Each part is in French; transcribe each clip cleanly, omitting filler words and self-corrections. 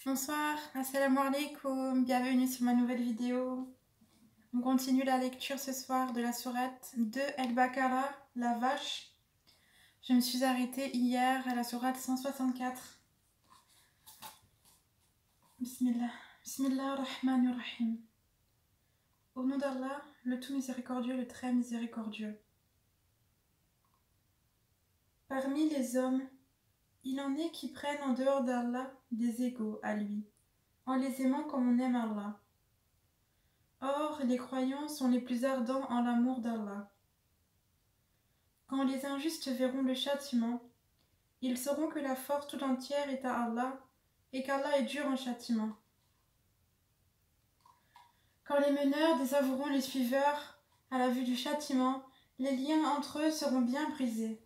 Bonsoir, assalamu alaikum, bienvenue sur ma nouvelle vidéo. On continue la lecture ce soir de la sourate de El-Baqarah, la vache. Je me suis arrêtée hier à la sourate 164. Bismillah, Bismillah ar-Rahman ar-Rahim. Au nom d'Allah, le tout miséricordieux, le très miséricordieux. Parmi les hommes, il en est qui prennent en dehors d'Allah des égaux à lui, en les aimant comme on aime Allah. Or, les croyants sont les plus ardents en l'amour d'Allah. Quand les injustes verront le châtiment, ils sauront que la force tout entière est à Allah et qu'Allah est dur en châtiment. Quand les meneurs désavoueront les suiveurs à la vue du châtiment, les liens entre eux seront bien brisés.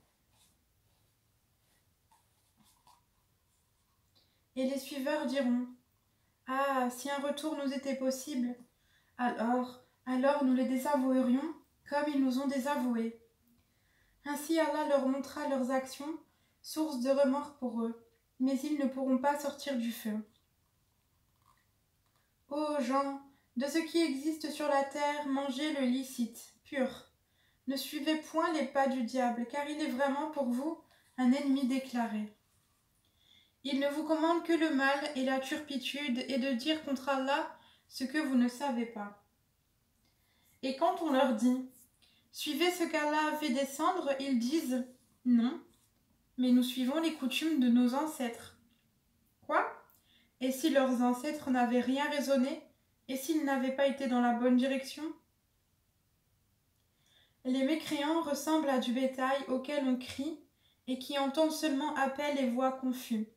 Et les suiveurs diront : « Ah, si un retour nous était possible, alors nous les désavouerions comme ils nous ont désavoués. » Ainsi Allah leur montra leurs actions, source de remords pour eux, mais ils ne pourront pas sortir du feu. Ô gens, de ce qui existe sur la terre, mangez le licite, pur. Ne suivez point les pas du diable, car il est vraiment pour vous un ennemi déclaré. Il ne vous commande que le mal et la turpitude et de dire contre Allah ce que vous ne savez pas. Et quand on leur dit « Suivez ce qu'Allah a fait descendre », ils disent « Non, mais nous suivons les coutumes de nos ancêtres. » Quoi ? Et si leurs ancêtres n'avaient rien raisonné, et s'ils n'avaient pas été dans la bonne direction ? Les mécréants ressemblent à du bétail auquel on crie et qui entendent seulement appel et voix confus.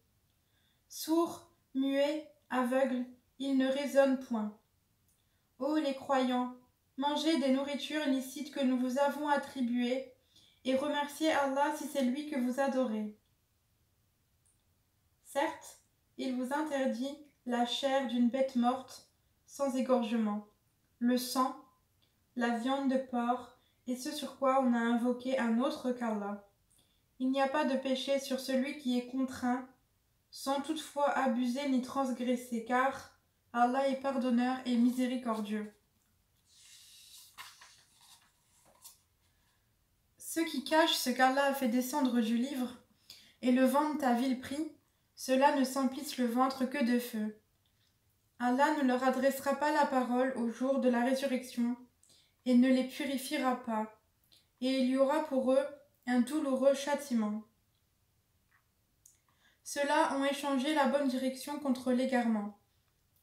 Sourds, muets, aveugles, ils ne raisonnent point. Ô les croyants, mangez des nourritures licites que nous vous avons attribuées et remerciez Allah si c'est lui que vous adorez. Certes, il vous interdit la chair d'une bête morte sans égorgement, le sang, la viande de porc et ce sur quoi on a invoqué un autre qu'Allah. Il n'y a pas de péché sur celui qui est contraint, sans toutefois abuser ni transgresser, car Allah est pardonneur et miséricordieux. Ceux qui cachent ce qu'Allah a fait descendre du livre et le vendent à vil prix, ceux-là ne s'emplissent le ventre que de feu. Allah ne leur adressera pas la parole au jour de la résurrection et ne les purifiera pas, et il y aura pour eux un douloureux châtiment. Ceux-là ont échangé la bonne direction contre l'égarement,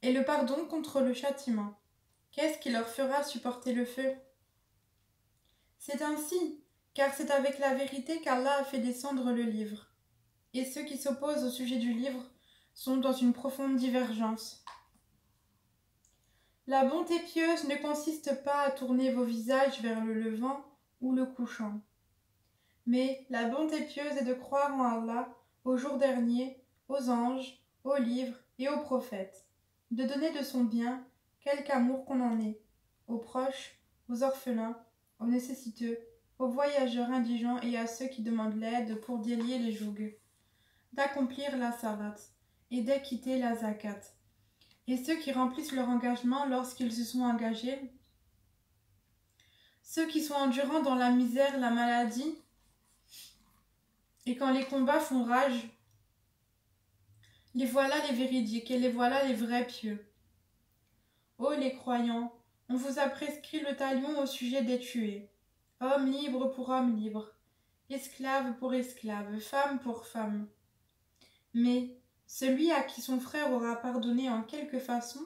et le pardon contre le châtiment. Qu'est-ce qui leur fera supporter le feu ? C'est ainsi, car c'est avec la vérité qu'Allah a fait descendre le livre. Et ceux qui s'opposent au sujet du livre sont dans une profonde divergence. La bonté pieuse ne consiste pas à tourner vos visages vers le levant ou le couchant. Mais la bonté pieuse est de croire en Allah, au jour dernier, aux anges, aux livres et aux prophètes, de donner de son bien, quelque amour qu'on en ait, aux proches, aux orphelins, aux nécessiteux, aux voyageurs indigents et à ceux qui demandent l'aide pour délier les jougs, d'accomplir la salat et d'acquitter la zakat, et ceux qui remplissent leur engagement lorsqu'ils se sont engagés, ceux qui sont endurants dans la misère, la maladie, et quand les combats font rage, les voilà les véridiques et les voilà les vrais pieux. Ô les croyants, on vous a prescrit le talion au sujet des tués, homme libre pour homme libre, esclave pour esclave, femme pour femme. Mais celui à qui son frère aura pardonné en quelque façon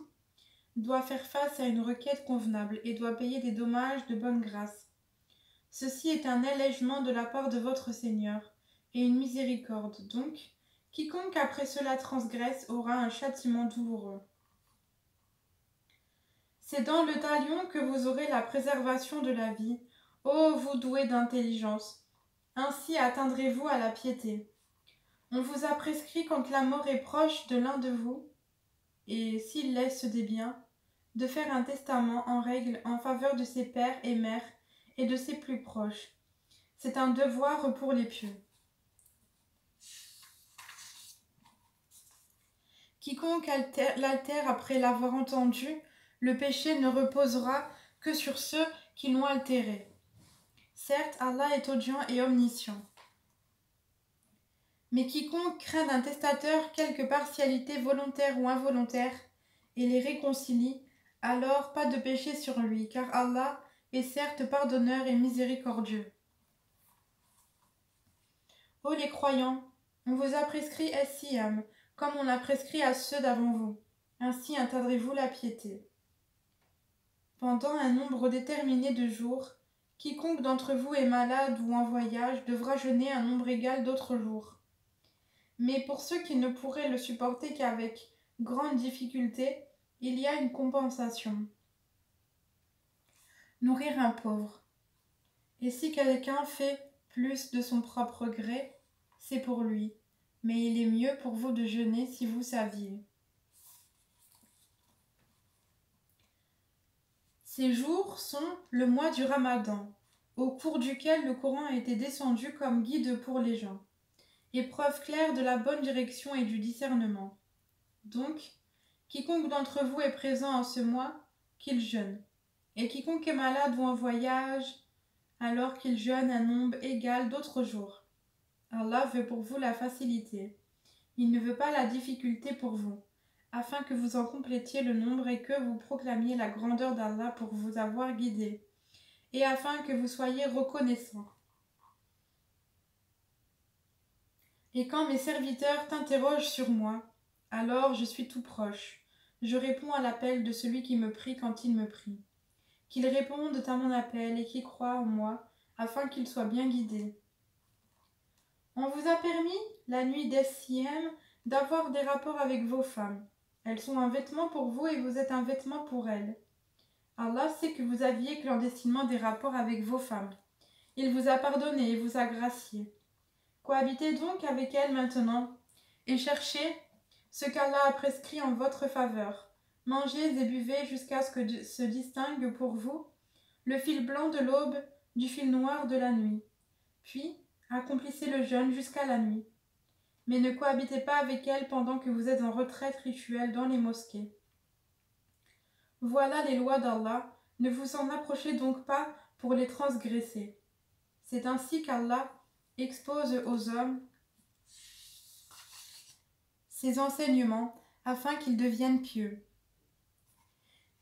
doit faire face à une requête convenable et doit payer des dommages de bonne grâce. Ceci est un allègement de la part de votre Seigneur et une miséricorde, donc quiconque après cela transgresse aura un châtiment douloureux. C'est dans le talion que vous aurez la préservation de la vie, ô vous doués d'intelligence. Ainsi atteindrez-vous à la piété. On vous a prescrit quand la mort est proche de l'un de vous, et s'il laisse des biens, de faire un testament en règle en faveur de ses pères et mères et de ses plus proches. C'est un devoir pour les pieux. Quiconque l'altère après l'avoir entendu, le péché ne reposera que sur ceux qui l'ont altéré. Certes, Allah est audient et omniscient. Mais quiconque craint d'un testateur quelque partialité volontaire ou involontaire et les réconcilie, alors pas de péché sur lui, car Allah est certes pardonneur et miséricordieux. Ô les croyants, on vous a prescrit as-siyam, comme on l'a prescrit à ceux d'avant vous. Ainsi atteindrez-vous la piété. Pendant un nombre déterminé de jours, quiconque d'entre vous est malade ou en voyage devra jeûner un nombre égal d'autres jours. Mais pour ceux qui ne pourraient le supporter qu'avec grande difficulté, il y a une compensation. Nourrir un pauvre. Et si quelqu'un fait plus de son propre gré, c'est pour lui, mais il est mieux pour vous de jeûner si vous saviez. Ces jours sont le mois du Ramadan, au cours duquel le Coran a été descendu comme guide pour les gens, épreuve claire de la bonne direction et du discernement. Donc, quiconque d'entre vous est présent en ce mois, qu'il jeûne, et quiconque est malade ou en voyage, alors qu'il jeûne un nombre égal d'autres jours. Allah veut pour vous la facilité. Il ne veut pas la difficulté pour vous, afin que vous en complétiez le nombre et que vous proclamiez la grandeur d'Allah pour vous avoir guidé, et afin que vous soyez reconnaissants. Et quand mes serviteurs t'interrogent sur moi, alors je suis tout proche. Je réponds à l'appel de celui qui me prie quand il me prie. Qu'ils répondent à mon appel et qui croient en moi, afin qu'ils soient bien guidés. On vous a permis, la nuit d'Es-Siem, d'avoir des rapports avec vos femmes. Elles sont un vêtement pour vous et vous êtes un vêtement pour elles. Allah sait que vous aviez clandestinement des rapports avec vos femmes. Il vous a pardonné et vous a gracié. Cohabitez donc avec elles maintenant et cherchez ce qu'Allah a prescrit en votre faveur. Mangez et buvez jusqu'à ce que se distingue pour vous le fil blanc de l'aube du fil noir de la nuit. Puis, accomplissez le jeûne jusqu'à la nuit. Mais ne cohabitez pas avec elles pendant que vous êtes en retraite rituelle dans les mosquées. Voilà les lois d'Allah, ne vous en approchez donc pas pour les transgresser. C'est ainsi qu'Allah expose aux hommes ses enseignements afin qu'ils deviennent pieux.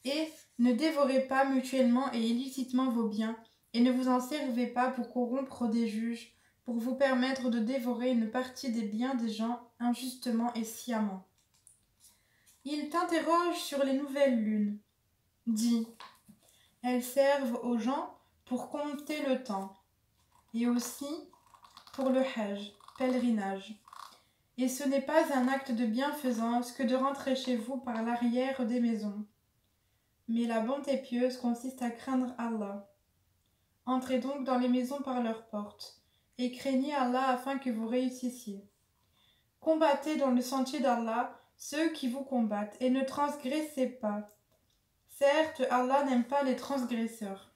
Et ne dévorez pas mutuellement et illicitement vos biens, et ne vous en servez pas pour corrompre des juges, pour vous permettre de dévorer une partie des biens des gens injustement et sciemment. Ils t'interrogent sur les nouvelles lunes. Dis, elles servent aux gens pour compter le temps, et aussi pour le hajj, pèlerinage. Et ce n'est pas un acte de bienfaisance que de rentrer chez vous par l'arrière des maisons. Mais la bonté pieuse consiste à craindre Allah. Entrez donc dans les maisons par leurs portes, et craignez Allah afin que vous réussissiez. Combattez dans le sentier d'Allah ceux qui vous combattent, et ne transgressez pas. Certes, Allah n'aime pas les transgresseurs.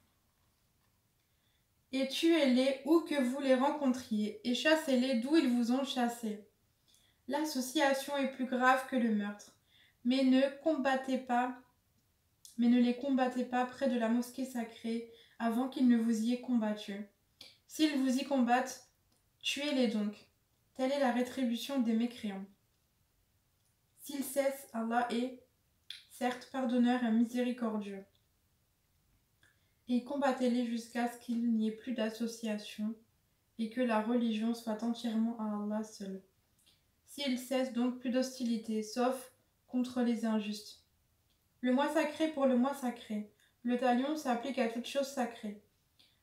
Et tuez-les où que vous les rencontriez, et chassez-les d'où ils vous ont chassés. L'association est plus grave que le meurtre, mais ne les combattez pas près de la mosquée sacrée avant qu'ils ne vous y aient combattu. S'ils vous y combattent, tuez-les donc. Telle est la rétribution des mécréants. S'ils cessent, Allah est, certes, pardonneur et miséricordieux. Et combattez-les jusqu'à ce qu'il n'y ait plus d'association et que la religion soit entièrement à Allah seul. S'ils cessent donc plus d'hostilité, sauf contre les injustes. Le mois sacré pour le mois sacré. Le talion s'applique à toute chose sacrée.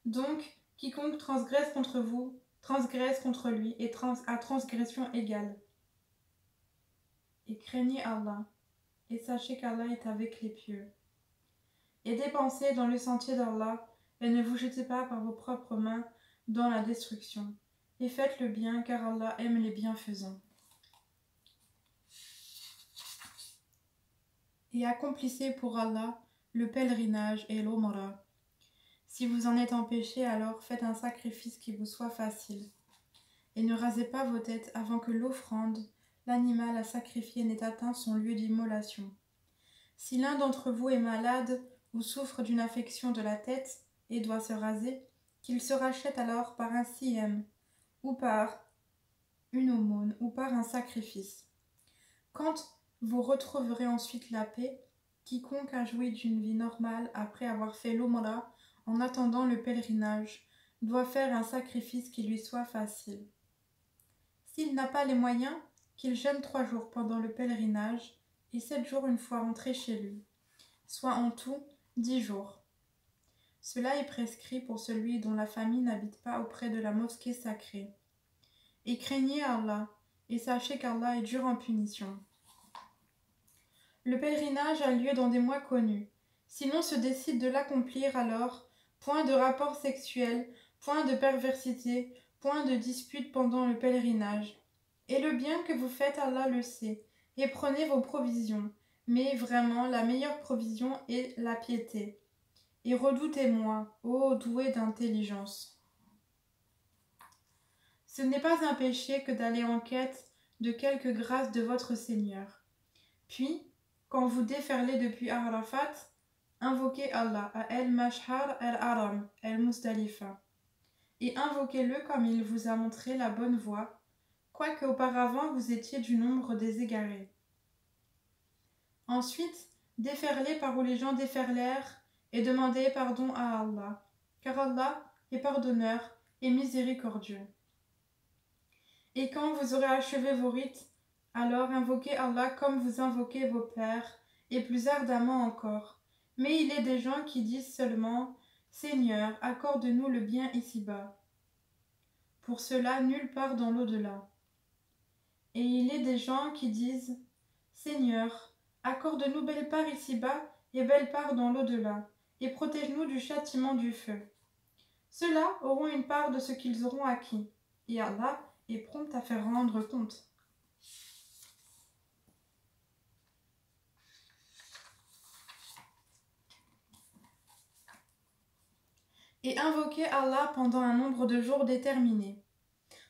Donc, quiconque transgresse contre vous, transgresse contre lui, et à transgression égale. Et craignez Allah, et sachez qu'Allah est avec les pieux. Et dépensez dans le sentier d'Allah, et ne vous jetez pas par vos propres mains dans la destruction. Et faites le bien, car Allah aime les bienfaisants. Et accomplissez pour Allah le pèlerinage et l'Umrah. Si vous en êtes empêché, alors faites un sacrifice qui vous soit facile. Et ne rasez pas vos têtes avant que l'offrande, l'animal à sacrifier n'ait atteint son lieu d'immolation. Si l'un d'entre vous est malade ou souffre d'une affection de la tête et doit se raser, qu'il se rachète alors par un siyam, ou par une aumône, ou par un sacrifice. Quand vous retrouverez ensuite la paix, quiconque a joui d'une vie normale après avoir fait l'Umrah en attendant le pèlerinage doit faire un sacrifice qui lui soit facile. S'il n'a pas les moyens, qu'il jeûne 3 jours pendant le pèlerinage et 7 jours une fois rentré chez lui, soit en tout 10 jours. Cela est prescrit pour celui dont la famille n'habite pas auprès de la mosquée sacrée. Et craignez Allah, et sachez qu'Allah est dur en punition. Le pèlerinage a lieu dans des mois connus. Si l'on se décide de l'accomplir alors, point de rapport sexuel, point de perversité, point de dispute pendant le pèlerinage. Et le bien que vous faites, Allah le sait, et prenez vos provisions. Mais vraiment, la meilleure provision est la piété. Et redoutez-moi, ô doué d'intelligence. Ce n'est pas un péché que d'aller en quête de quelque grâce de votre Seigneur. Puis, quand vous déferlez depuis Arafat, invoquez Allah à El-Mashhar El-Haram, El-Muzdalifa, et invoquez-le comme il vous a montré la bonne voie, quoique auparavant vous étiez du nombre des égarés. Ensuite, déferlez par où les gens déferlèrent et demandez pardon à Allah, car Allah est pardonneur et miséricordieux. Et quand vous aurez achevé vos rites, alors invoquez Allah comme vous invoquez vos pères, et plus ardemment encore. Mais il est des gens qui disent seulement « Seigneur, accorde-nous le bien ici-bas ». Pour cela, nulle part dans l'au-delà. Et il est des gens qui disent « Seigneur, accorde-nous belle part ici-bas et belle part dans l'au-delà, et protège-nous du châtiment du feu ». Ceux-là auront une part de ce qu'ils auront acquis, et Allah est prompt à faire rendre compte. Et invoquez Allah pendant un nombre de jours déterminé.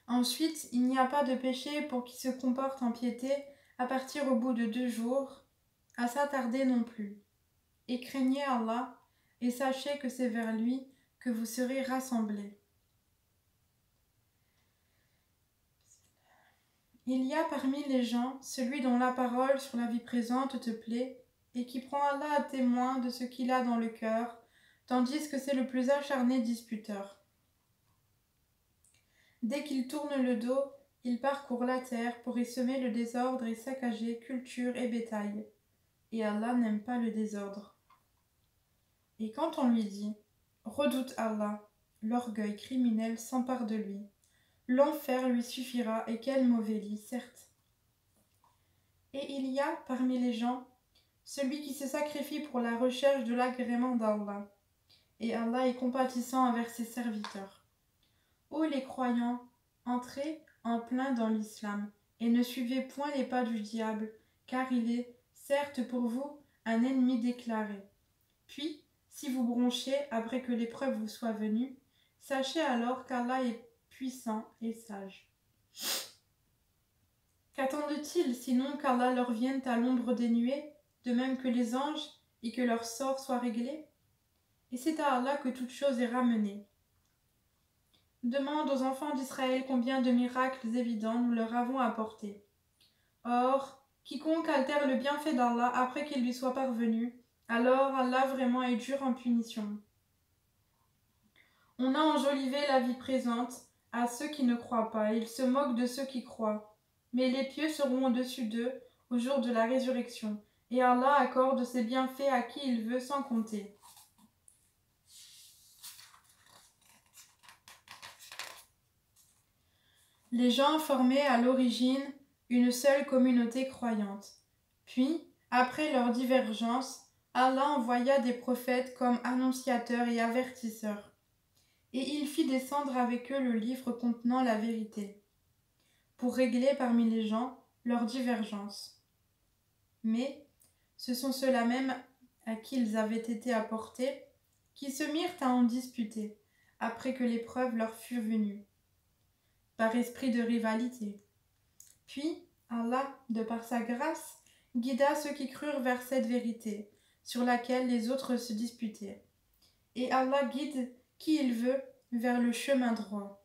Ensuite, il n'y a pas de péché pour qui se comporte en piété à partir au bout de 2 jours, à s'attarder non plus. Et craignez Allah, et sachez que c'est vers lui que vous serez rassemblés. Il y a parmi les gens celui dont la parole sur la vie présente te plaît, et qui prend Allah à témoin de ce qu'il a dans le cœur, tandis que c'est le plus acharné disputeur. Dès qu'il tourne le dos, il parcourt la terre pour y semer le désordre et saccager culture et bétail. Et Allah n'aime pas le désordre. Et quand on lui dit « Redoute Allah », l'orgueil criminel s'empare de lui. L'enfer lui suffira, et quel mauvais lit, certes. Et il y a, parmi les gens, celui qui se sacrifie pour la recherche de l'agrément d'Allah. Et Allah est compatissant envers ses serviteurs. Ô les croyants, entrez en plein dans l'islam, et ne suivez point les pas du diable, car il est, certes pour vous, un ennemi déclaré. Puis, si vous bronchez après que l'épreuve vous soit venue, sachez alors qu'Allah est puissant et sage. Qu'attendent-ils sinon qu'Allah leur vienne à l'ombre des nuées, de même que les anges, et que leur sort soit réglé? Et c'est à Allah que toute chose est ramenée. Demande aux enfants d'Israël combien de miracles évidents nous leur avons apportés. Or, quiconque altère le bienfait d'Allah après qu'il lui soit parvenu, alors Allah vraiment est dur en punition. On a enjolivé la vie présente à ceux qui ne croient pas, et ils se moquent de ceux qui croient. Mais les pieux seront au-dessus d'eux au jour de la résurrection, et Allah accorde ses bienfaits à qui il veut sans compter. Les gens formaient à l'origine une seule communauté croyante. Puis, après leur divergence, Allah envoya des prophètes comme annonciateurs et avertisseurs. Et il fit descendre avec eux le livre contenant la vérité, pour régler parmi les gens leurs divergences. Mais ce sont ceux-là même à qui ils avaient été apportés qui se mirent à en disputer, après que l'épreuve leur fut venue, par esprit de rivalité. Puis Allah, de par sa grâce, guida ceux qui crurent vers cette vérité, sur laquelle les autres se disputaient. Et Allah guide qui il veut vers le chemin droit.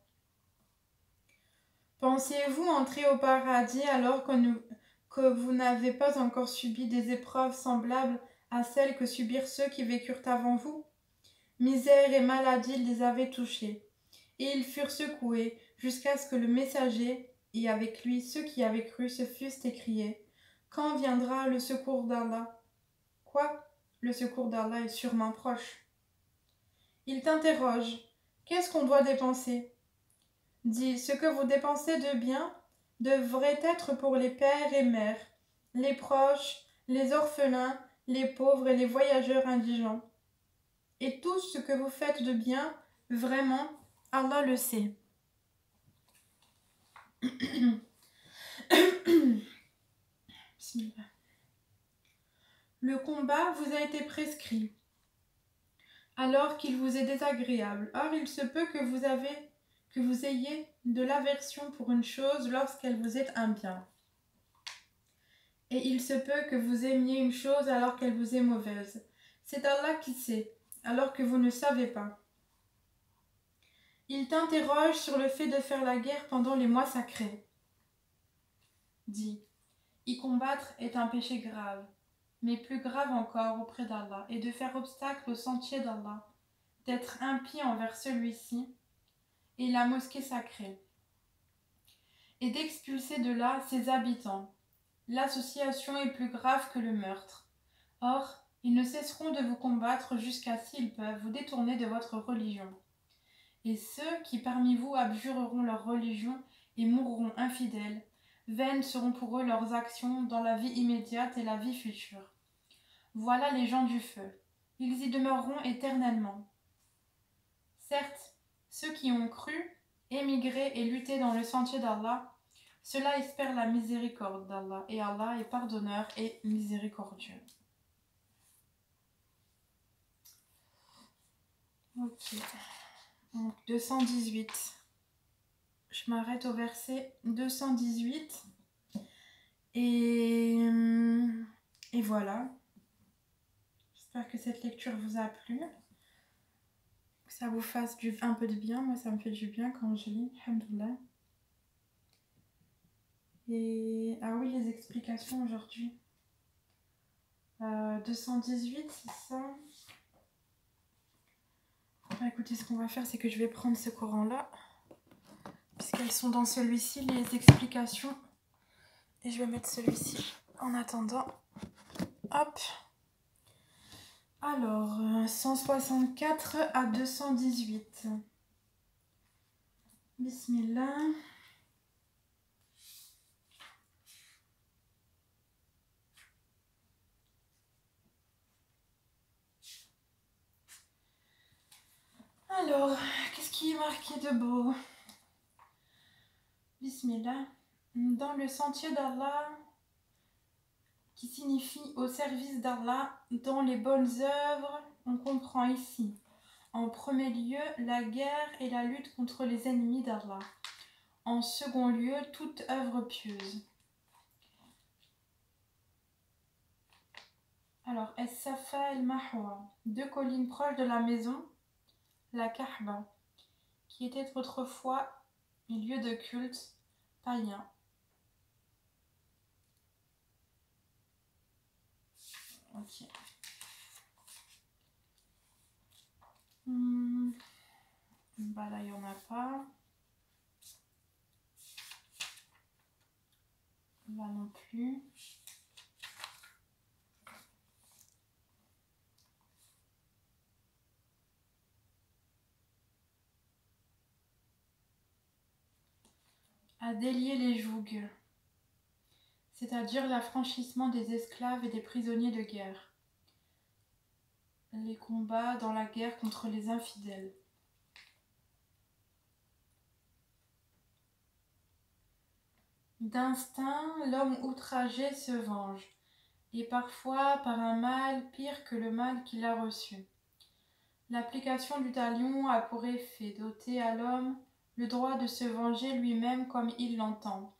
Pensiez-vous entrer au paradis alors que vous n'avez pas encore subi des épreuves semblables à celles que subirent ceux qui vécurent avant vous? Misère et maladie les avaient touchés, et ils furent secoués jusqu'à ce que le messager, et avec lui ceux qui avaient cru, se fussent écriés: Quand viendra le secours d'Allah? Quoi? Le secours d'Allah est sûrement proche. Il t'interroge: Qu'est-ce qu'on doit dépenser? Dis: Ce que vous dépensez de bien devrait être pour les pères et mères, les proches, les orphelins, les pauvres et les voyageurs indigents. Et tout ce que vous faites de bien, vraiment, Allah le sait. Bismillah. Le combat vous a été prescrit, alors qu'il vous est désagréable. Or, il se peut que vous ayez de l'aversion pour une chose lorsqu'elle vous est un bien. Et il se peut que vous aimiez une chose alors qu'elle vous est mauvaise. C'est Allah qui sait, alors que vous ne savez pas. Il t'interroge sur le fait de faire la guerre pendant les mois sacrés. Dis: y combattre est un péché grave, mais plus grave encore auprès d'Allah, et de faire obstacle au sentier d'Allah, d'être impie envers celui-ci et la mosquée sacrée, et d'expulser de là ses habitants. L'association est plus grave que le meurtre. Or, ils ne cesseront de vous combattre jusqu'à, s'ils peuvent, vous détourner de votre religion. Et ceux qui parmi vous abjureront leur religion et mourront infidèles, vaines seront pour eux leurs actions dans la vie immédiate et la vie future. Voilà les gens du feu. Ils y demeureront éternellement. Certes, ceux qui ont cru, émigré et lutté dans le sentier d'Allah, ceux-là espèrent la miséricorde d'Allah, et Allah est pardonneur et miséricordieux. Ok. Donc 218. Je m'arrête au verset 218. Et voilà. J'espère que cette lecture vous a plu. Que ça vous fasse un peu de bien. Moi, ça me fait du bien quand je lis. Alhamdoulilah. Et ah oui, les explications aujourd'hui. 218, c'est ça. Bah, écoutez, ce qu'on va faire, c'est que je vais prendre ce Coran-là, puisqu'elles sont dans celui-ci, les explications. Et je vais mettre celui-ci en attendant. Hop. Alors, 164 à 218. Bismillah. Alors, qu'est-ce qui est marqué de beau? Bismillah. Dans le sentier d'Allah, qui signifie au service d'Allah, dans les bonnes œuvres, on comprend ici, en premier lieu, la guerre et la lutte contre les ennemis d'Allah. En second lieu, toute œuvre pieuse. Alors, Es-Safa el-Mahwa, deux collines proches de la maison, la Kaaba, qui était autrefois un lieu de culte païen. Ok. Bah là, il n'y en a pas. Là non plus. À délier les jougs, c'est-à-dire l'affranchissement des esclaves et des prisonniers de guerre. Les combats dans la guerre contre les infidèles. D'instinct, l'homme outragé se venge, et parfois par un mal pire que le mal qu'il a reçu. L'application du talion a pour effet d'ôter à l'homme le droit de se venger lui-même comme il l'entend,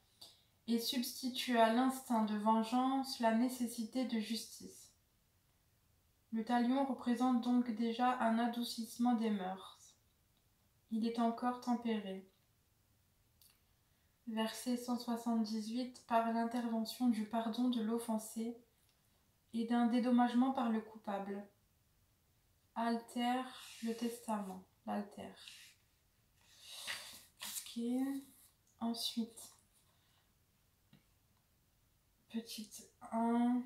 et substitue à l'instinct de vengeance la nécessité de justice. Le talion représente donc déjà un adoucissement des mœurs. Il est encore tempéré. Verset 178, par l'intervention du pardon de l'offensé et d'un dédommagement par le coupable. Altère le testament. L'altère. Ok. Ensuite, petite 1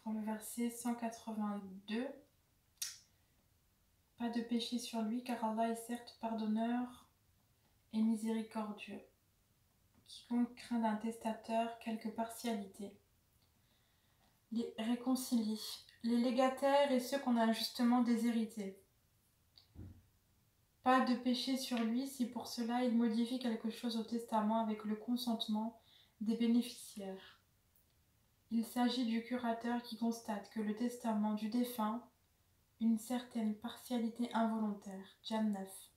pour le verset 182. Pas de péché sur lui, car Allah est certes pardonneur et miséricordieux. Quiconque craint d'un testateur quelque partialité. Les réconcilie les légataires et ceux qu'on a injustement déshérités. Pas de péché sur lui si pour cela il modifie quelque chose au testament avec le consentement des bénéficiaires. Il s'agit du curateur qui constate que le testament du défunt, une certaine partialité involontaire, jannaf,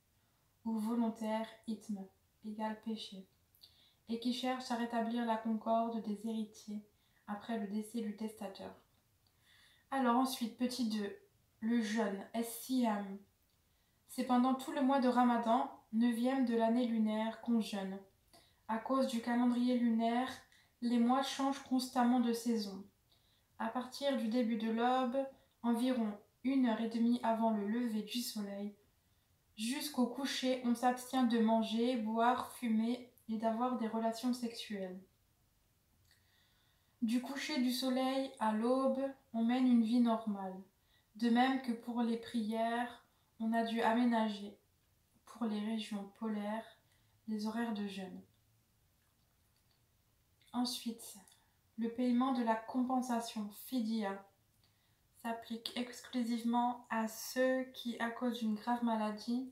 ou volontaire, ithm, égale péché, et qui cherche à rétablir la concorde des héritiers après le décès du testateur. Alors ensuite, petit 2, le jeûne, es-siyam. C'est pendant tout le mois de Ramadan, 9e de l'année lunaire, qu'on jeûne. À cause du calendrier lunaire, les mois changent constamment de saison. À partir du début de l'aube, environ 1h30 avant le lever du soleil, jusqu'au coucher, on s'abstient de manger, boire, fumer et d'avoir des relations sexuelles. Du coucher du soleil à l'aube, on mène une vie normale. De même que pour les prières, on a dû aménager, pour les régions polaires, les horaires de jeûne. Ensuite, le paiement de la compensation, fidya, s'applique exclusivement à ceux qui, à cause d'une grave maladie,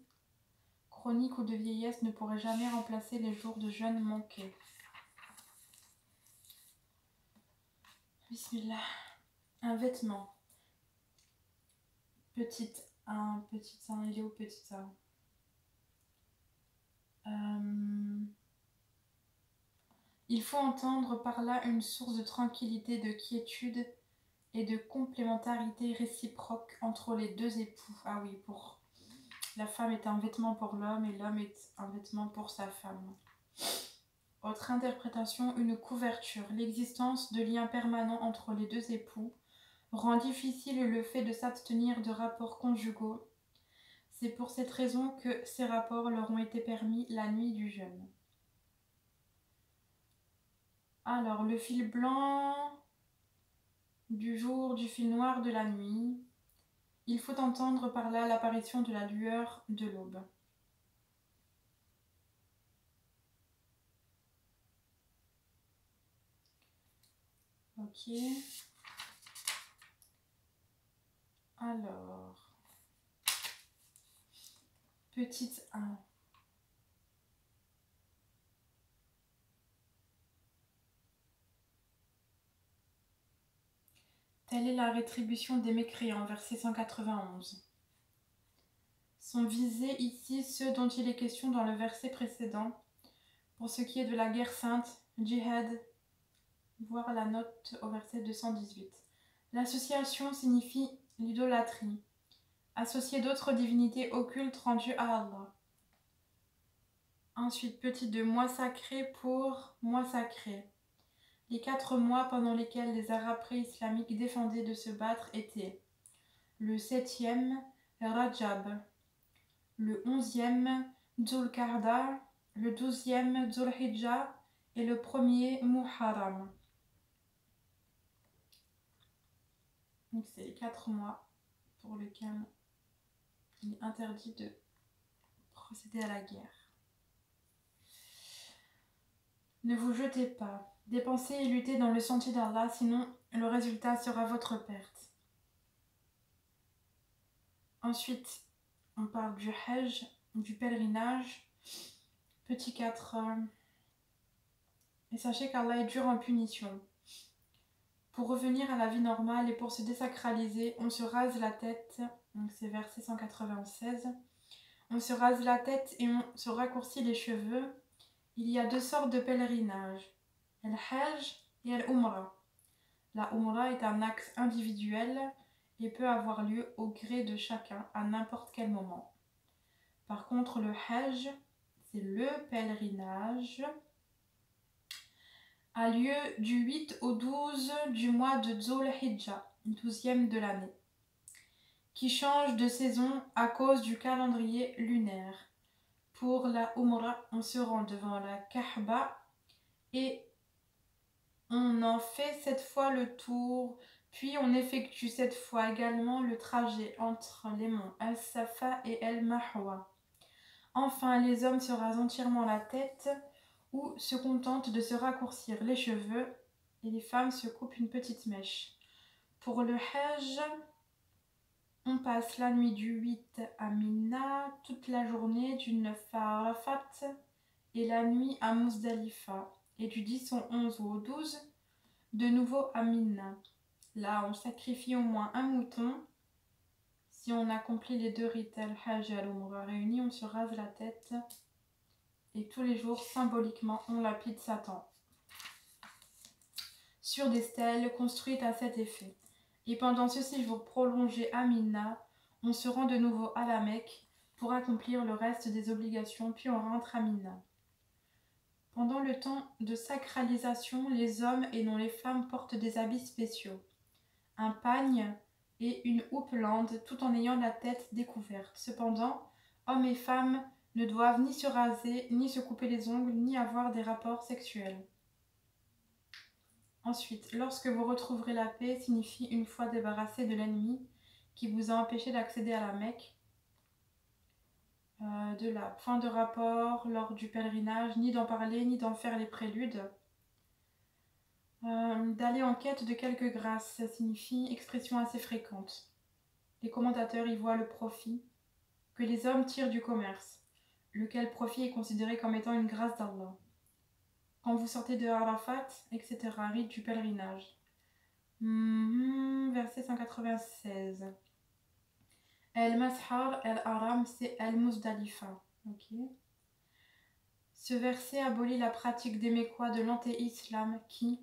chronique ou de vieillesse, ne pourraient jamais remplacer les jours de jeûne manqués. Bismillah. Un vêtement. Petite 1, il est où petite 1 Il faut entendre par là une source de tranquillité, de quiétude et de complémentarité réciproque entre les deux époux. Ah oui, pour la femme est un vêtement pour l'homme et l'homme est un vêtement pour sa femme. Autre interprétation, une couverture. L'existence de liens permanents entre les deux époux rend difficile le fait de s'abstenir de rapports conjugaux. C'est pour cette raison que ces rapports leur ont été permis la nuit du jeûne. Alors, le fil blanc du jour, du fil noir de la nuit. Il faut entendre par là l'apparition de la lueur de l'aube. Ok. Alors, petite 1. Telle est la rétribution des mécréants, verset 191. Sont visés ici ceux dont il est question dans le verset précédent, pour ce qui est de la guerre sainte, djihad, voir la note au verset 218. L'association signifie l'idolâtrie, associer d'autres divinités occultes rendues à Allah. Ensuite, petit 2, mois sacré pour mois sacré. Les 4 mois pendant lesquels les Arabes pré-islamiques défendaient de se battre étaient le 7e, Rajab, le 11e, Dhul Qarda, le 12e, Dhul Hijjah et le 1er, Muharram. Donc c'est les 4 mois pour lesquels il est interdit de procéder à la guerre. Ne vous jetez pas. Dépensez et luttez dans le sentier d'Allah, sinon le résultat sera votre perte. Ensuite, on parle du Hajj, du pèlerinage. Petit 4. Et sachez qu'Allah est dur en punition. Pour revenir à la vie normale et pour se désacraliser, on se rase la tête. Donc c'est verset 196. On se rase la tête et on se raccourcit les cheveux. Il y a 2 sortes de pèlerinage. al-Hajj et al-Umrah. La Umrah est un acte individuel et peut avoir lieu au gré de chacun à n'importe quel moment. Par contre, le Hajj, c'est le pèlerinage, a lieu du 8 au 12 du mois de Dhul Hijjah, 12e de l'année, qui change de saison à cause du calendrier lunaire. Pour la Umrah, on se rend devant la Kaaba et on en fait 7 fois le tour, puis on effectue 7 fois également le trajet entre les monts Al-Safa et Al-Mahwa. Enfin, les hommes se rasent entièrement la tête ou se contentent de se raccourcir les cheveux et les femmes se coupent une petite mèche. Pour le Hajj, on passe la nuit du 8 à Mina, toute la journée du 9 à Arafat et la nuit à Muzdalifa, et du 10 au 11 ou au 12 de nouveau à Mina. Là, on sacrifie au moins un mouton. Si on accomplit les 2 rites al-Hajj et al-Umrah réunis, on se rase la tête et tous les jours, symboliquement, on lapide Satan sur des stèles construites à cet effet. Et pendant ce séjour prolongé à Mina, on se rend de nouveau à la Mecque pour accomplir le reste des obligations, puis on rentre à Mina. Pendant le temps de sacralisation, les hommes et non les femmes portent des habits spéciaux, un pagne et une houppelande, tout en ayant la tête découverte. Cependant, hommes et femmes ne doivent ni se raser, ni se couper les ongles, ni avoir des rapports sexuels. Ensuite, lorsque vous retrouverez la paix, signifie une fois débarrassé de l'ennemi qui vous a empêché d'accéder à la Mecque. De là, point de rapport lors du pèlerinage, ni d'en parler, ni d'en faire les préludes. D'aller en quête de quelques grâces, ça signifie expression assez fréquente. Les commentateurs y voient le profit que les hommes tirent du commerce, lequel profit est considéré comme étant une grâce d'Allah. Quand vous sortez de Arafat, etc., rite du pèlerinage. Verset 196. El-Mashar, El-Aram, c'est El-Muzdalifa. Okay. Ce verset abolit la pratique des Mécois de l'anté-islam qui,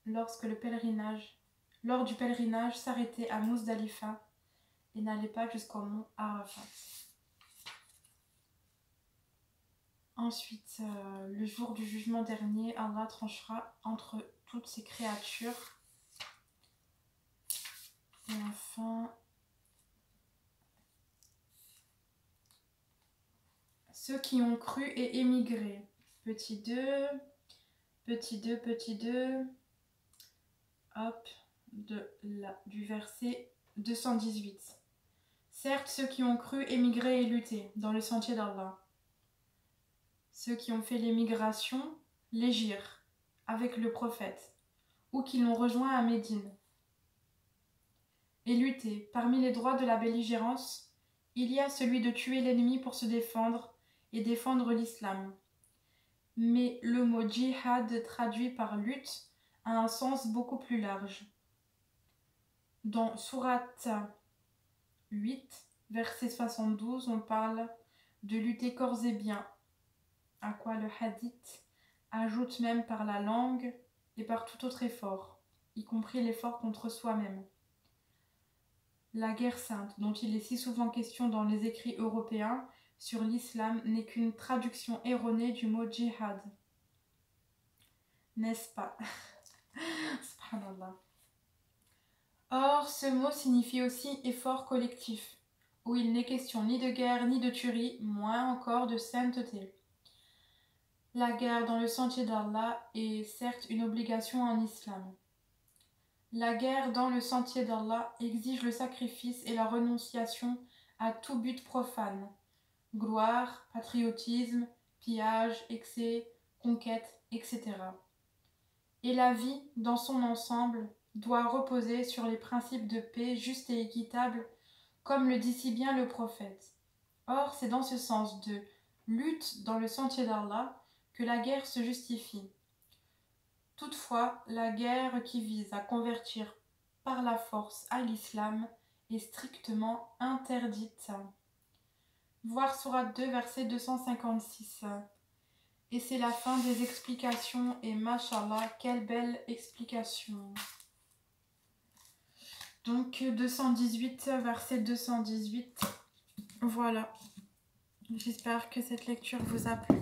lors du pèlerinage, s'arrêtaient à Muzdalifa et n'allaient pas jusqu'au mont Arafat. Ensuite, le jour du jugement dernier, Allah tranchera entre toutes ses créatures. Et enfin, ceux qui ont cru et émigré. Petit 2, hop, du verset 218. Certes, ceux qui ont cru, émigré et lutté dans le sentier d'Allah. Ceux qui ont fait l'émigration, l'égir avec le prophète, ou qui l'ont rejoint à Médine. Et lutter, parmi les droits de la belligérance, il y a celui de tuer l'ennemi pour se défendre et défendre l'islam. Mais le mot djihad traduit par lutte a un sens beaucoup plus large. Dans Sourate 8, verset 72, on parle de lutter corps et biens, à quoi le hadith ajoute même par la langue et par tout autre effort, y compris l'effort contre soi-même. La guerre sainte, dont il est si souvent question dans les écrits européens sur l'islam, n'est qu'une traduction erronée du mot djihad. N'est-ce pas? Subhanallah. Or, ce mot signifie aussi effort collectif, où il n'est question ni de guerre ni de tuerie, moins encore de sainteté. La guerre dans le sentier d'Allah est certes une obligation en islam. La guerre dans le sentier d'Allah exige le sacrifice et la renonciation à tout but profane, gloire, patriotisme, pillage, excès, conquête, etc. Et la vie, dans son ensemble, doit reposer sur les principes de paix juste et équitable, comme le dit si bien le prophète. Or, c'est dans ce sens de lutte dans le sentier d'Allah que la guerre se justifie. Toutefois, la guerre qui vise à convertir par la force à l'islam est strictement interdite. Voir Sourate 2, verset 256. Et c'est la fin des explications. Et machallah, quelle belle explication. Donc 218, verset 218. Voilà. J'espère que cette lecture vous a plu.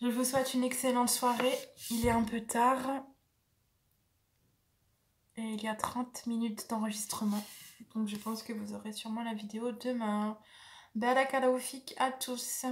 Je vous souhaite une excellente soirée. Il est un peu tard. Et il y a 30 minutes d'enregistrement. Donc je pense que vous aurez sûrement la vidéo demain. Barakallahu fik à tous.